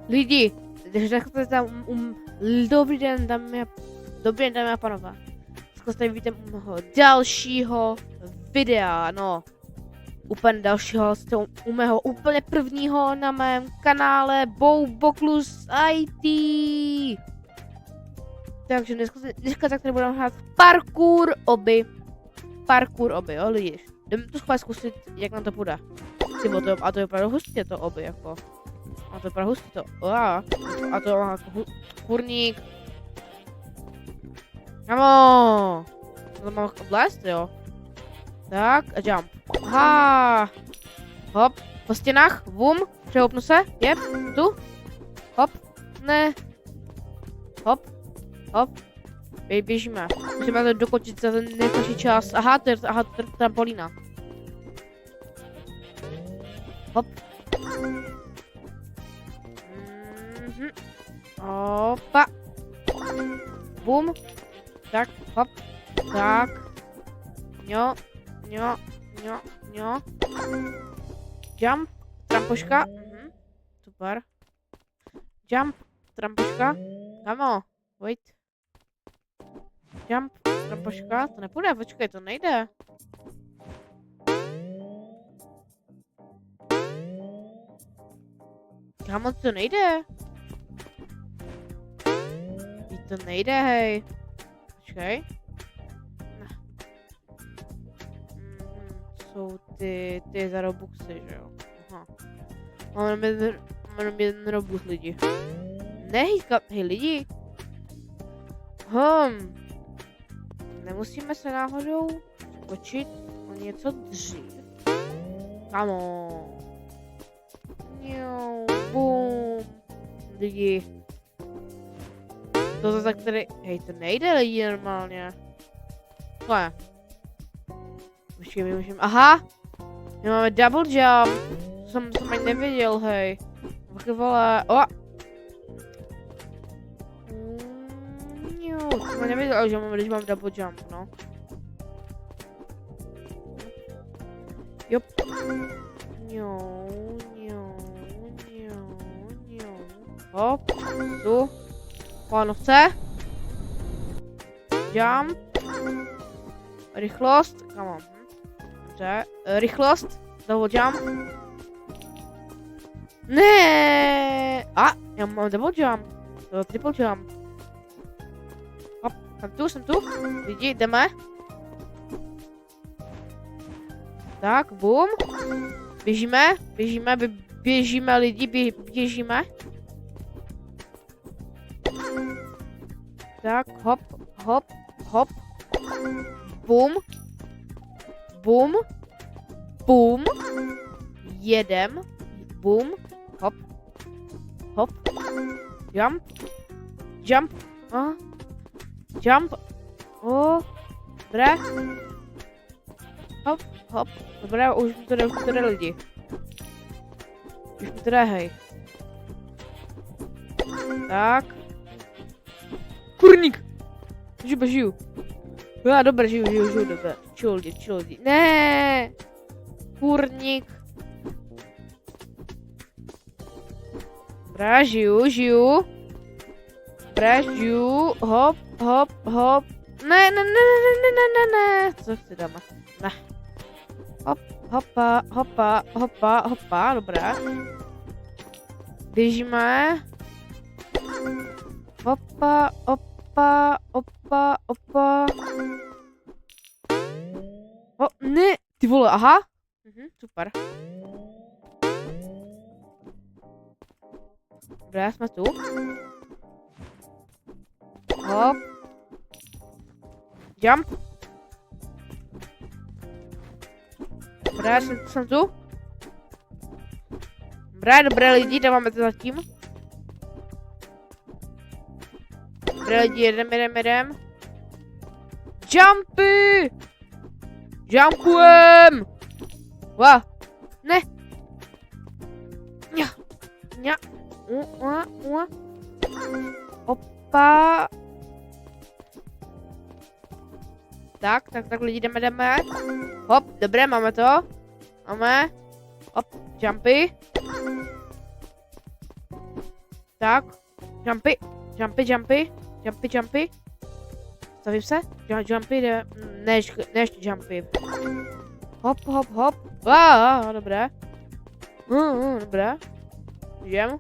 Lidi, řekněte tam dobrý den, dámy a pánové. Dneska tady víte u mého dalšího videa, no. Úplně dalšího, u mého úplně prvního na mém kanále Bouboklus IT. Takže dneska tak tady budeme hrát parkour oby, jo lidi. Jdeme to schválně zkusit, jak nám to půjde. A to je opravdu hustě to oby, jako. A to je opravdu hustě to. A to jako kurník. Kamo! To mám oblast, jo. Tak, a jump. Aha! Hop, po stěnách, vum, přehoupnu se, jep, tu. Hop, ne. Hop, hop. Běžíme. Musíme to dokončit za ten nejkratší čas. Aha, to je trampolína. Hop. Opa. Bum. Tak, hop. Tak. Ňo. Jump. Trampoška. Super. Jump. Trampoška. Kamo. Wait. Jump. Trampoška. To nepůjde, počkej, to nejde. Kamo, to nejde. To nejde, hej. Počkej. Jsou ty za Robuxy, že jo? Aha. Mám jeden Robux, lidi. Hej lidi. Nemusíme se náhodou skočit o něco dřív. Kamo. Bum. Lidi. To zase který... Hej, to nejde lidi normálně. Co je? My můžeme... Aha! My máme double jump. To jsem ani nevěděl, hej. Taky vole... O! To jsem nevěděl, že máme, když mám double jump, no. Jop. Hop. Tu. Pánovce. Jump. Rychlost. Come on. Dobře. Rychlost. Double jump. Ne. A, já mám double jump. Triple jump. Hop, jsem tu. Lidi, jdeme. Tak, boom. Běžíme lidi, běžíme. Tak, hop. Boom. Jedem. Boom. Hop. Jump. Jump. Dobré. Hop. Dobré, už mi to jde lidi. Už mi to jde, hej. Tak. Kurník! Žiju. Já, dobré, žiju, dobré. Chill lidi. Ne! Kurník. Dobré, žiju. Dobré, žiju. Hop. Ne. Co si dáme? Ne. Hopa, dobré. Běžíme. Opa. O, ne, ty vole, aha. Super. Dobré, jsme tu. Hop. Jump. Dobré, jsem tu. Dobré lidi, dáváme to zatím. Dobré lidi, jedem. Jumpy! Jumpujem! Wow. Ne. Ňa. Opa. Tak lidi, jdeme. Hop, dobré, máme to. Máme. Hop, jumpy. Tak. Jumpy. Jumpy. Stavím se. Jumpy, ne ještě jumpy. Hop. Dobré. Dobré. Jdem.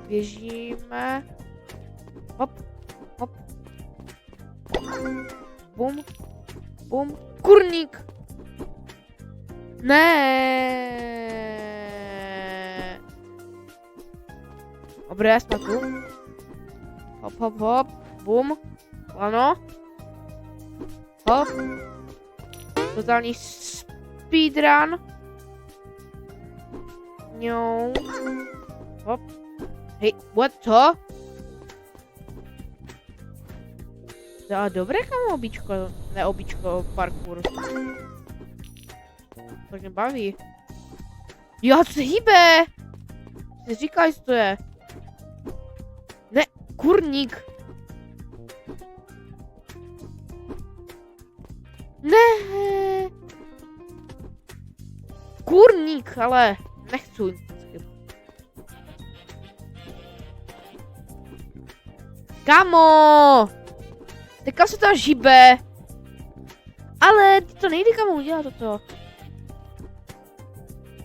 Běžíme. Hop. Bum. Kurník. Ne. Dobré, jsme tu. Hop. Bum. Ano. Hop. Totální speedrun. No. Hop. Hej, what, co? Dobré, kamo, običko. Ne, običko, parkour. Tak mě baví. Jo, co se hýbe? Co říkáš, co to je? Ne, kurník. Ne. Kurník, ale nechci. Kamo! Teďka se to žíbe. Ale to nejde kamo udělat toto.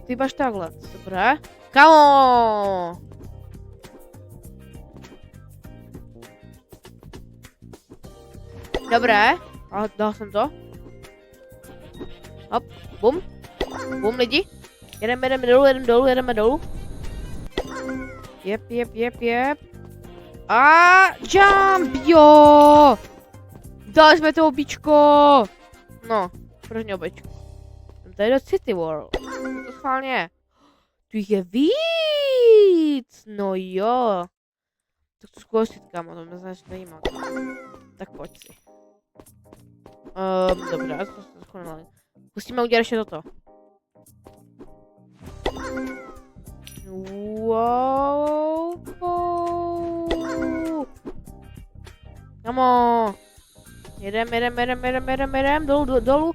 Ty máš takhle, dobré. Kamo! Dobré, a dal jsem to. Hop, bum. Bum lidi. Jedeme dolů. Jep. A jump, jo! Dali jsme to običko. No, proč ne običko? To je do City World. To schválně. Tu jich je víc. No jo. Tak to zkusit, kámo, to mě značně zajímá. Tak pojď si. Dobré, to se schválně. Musíme udělat ještě toto. Wow. Kamo. Jedem, dolů.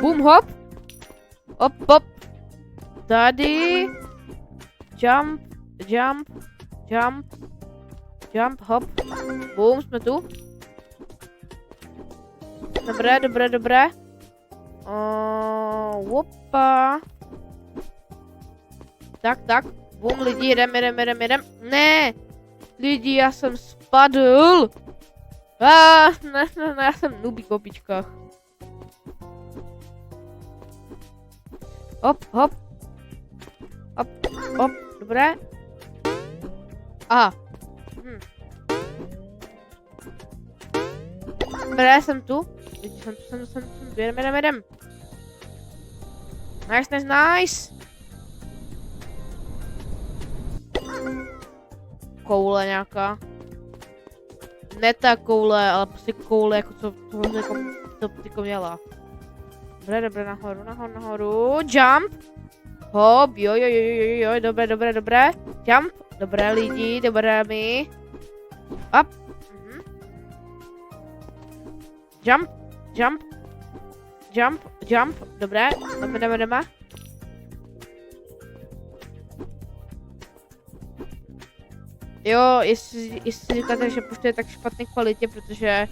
Boom, hop. Hop. Tady. Jump, hop. Boom, jsme tu. Dobré. Opa. Tak. Boom, lidi, jedem. Ne. Lidi, já jsem spadl. Ne, já jsem nubík v opičkách. Hop, dobré. Aha. Dobré, jsem tu. Jsem tu, jedem. Nice. Koule nějaká. Ne ta koule, ale prostě koule, jako co to tyko měla. Dobré, nahoru, jump. Hop, jo, dobré. Jump, dobré lidi, dobré mi. Up. Jump, dobré, jdeme. Jo, jestli říkáte, že pošta je tak špatné kvalitě, protože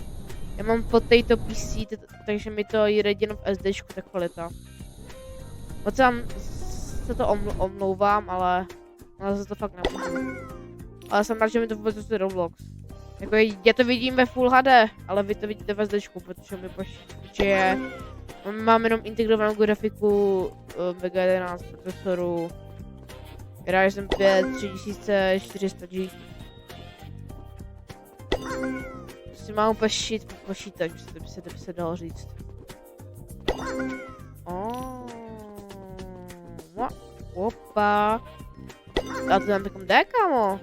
já mám potato PC, takže mi to jde jenom v SDčku, ta kvalita. Moc se to omlouvám, ale za to fakt nemůžu. Ale jsem rád, že mi to vůbec dostane Roblox. Jako já to vidím ve Full HD, ale vy to vidíte ve SDčku, protože mám jenom integrovanou grafiku Vega 11 procesoru. Ryzen 5 3400G. Si mám počítač, by se dalo říct. Opa. A to tam takom jde, kámo?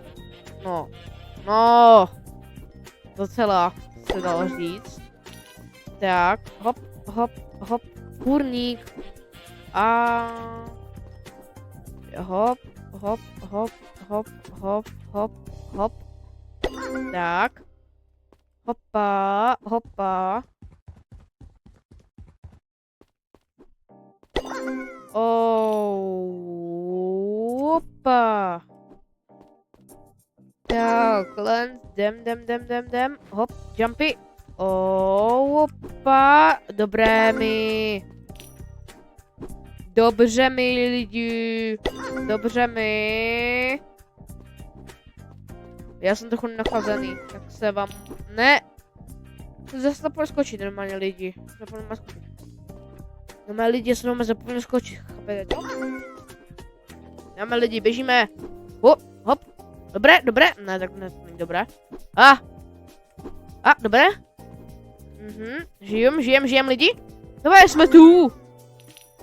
No. Docela se dalo říct. Tak, hop, kurník. A hop. Tak. Hopa. Opa. takhle, jdem, hop, jumpy. Opa, dobré mi. Dobře mi, lidi. Dobře mi. Já jsem trochu nachlazený, tak se vám... Ne! Zase zapomněl skočit normálně lidi. Zapomněl skočit. Normálně lidi, já jsem normálně zapomněl skočit. Chápete to? Dáme lidi, běžíme. Hop, hop. Dobré. Ne, tak ne, to není dobré. Dobré. Žijem lidi. Dobré, jsme tu.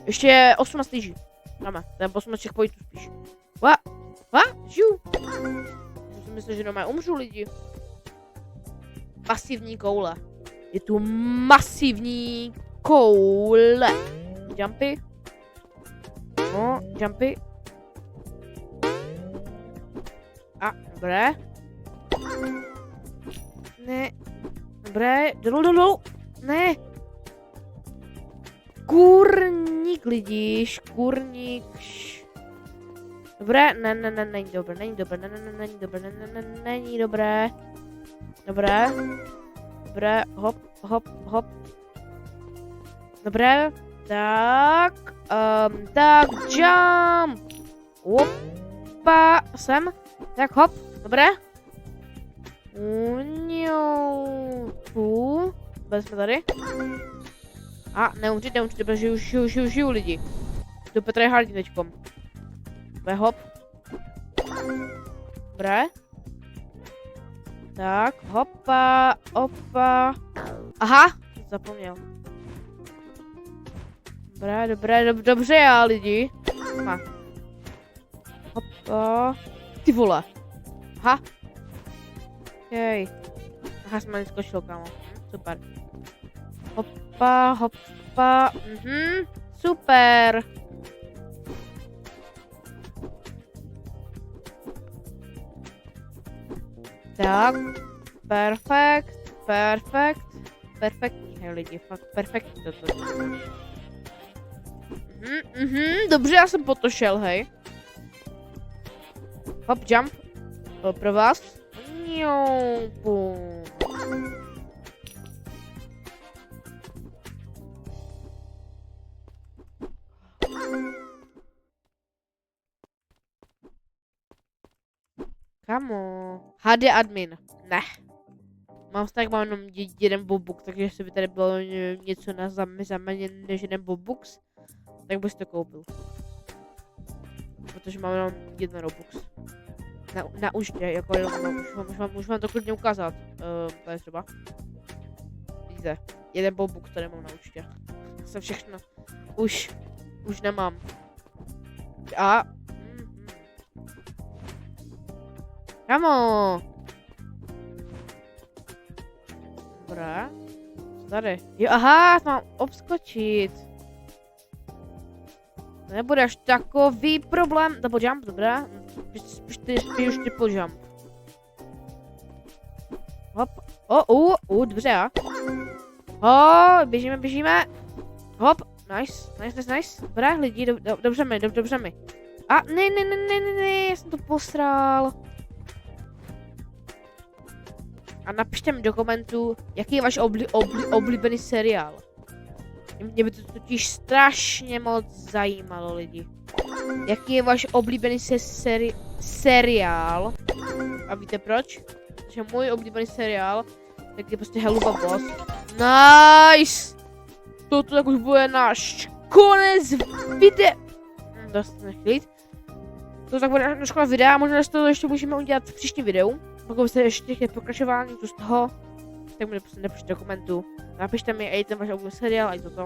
Ještě 18 lyží. Dáme, ten 18 checkpointů spíš. Žiju. Já si myslím, že normálně umřu lidi. Masivní koule. Je tu masivní koule. Jumpy. No, jumpy. Dobré. Ne. Dobré, dolů. Ne. Kurník lidi, škurník. Dobré, ne, není dobré, není dobré. Dobré, hop. Dobré, tak, jump. Opa, sem, tak hop, dobré. Tu, jsme tady. Neumřít, dobře, žiju lidi. To Petra Hardy teďkom. Hop. Dobré. Tak, hopa, opa. Aha, zapomněl. Dobře já lidi. Hopa. Ty vole. Aha. Okej. Aha, jsem ani skočil, kámo. Super. Hopa. Super. Tak. Perfektní, lidi, fakt perfektní toto. Dobře, já jsem po to šel, hej. Hop, jump. Pro vás. Kamo. HD admin. Ne. Mám jenom jeden bobux, takže jestli by tady bylo něco na zaměně než jeden bobux, tak bych to koupil. Protože mám jenom jeden robux. Na účtě, jako jenom, už vám to klidně ukázat. Tady třeba. Vidíte, jeden bobux tady mám na účtě. Jsem všechno. Už nemám. Kamo! Dobré. Tady. Jo, aha, mám obskočit. Nebude až takový problém. Double jump, dobré. Spíš triple jump. Hop. Dobře, já. Běžíme. Hop. Nice. Dobré, lidi, dobře mi. Ne, já jsem to posral. A napište mi do komentů, jaký je váš oblíbený seriál. Mě by to totiž strašně moc zajímalo, lidi. Jaký je váš oblíbený seriál? A víte proč? Protože můj oblíbený seriál, tak je prostě Helluva Boss. Nice! Toto tak už bude náš konec videa. Dost nechlít. To tak bude náš konec videa, možná z toho ještě můžeme udělat v příštím videu. Pokud byste ještě chtěli pokračování z toho, tak mi prostě napište do komentu. Napište mi, ej, ten váš oblíbený seriál, a toto.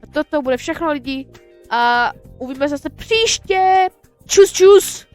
A toto bude všechno, lidi. A uvidíme se zase příště. Čus.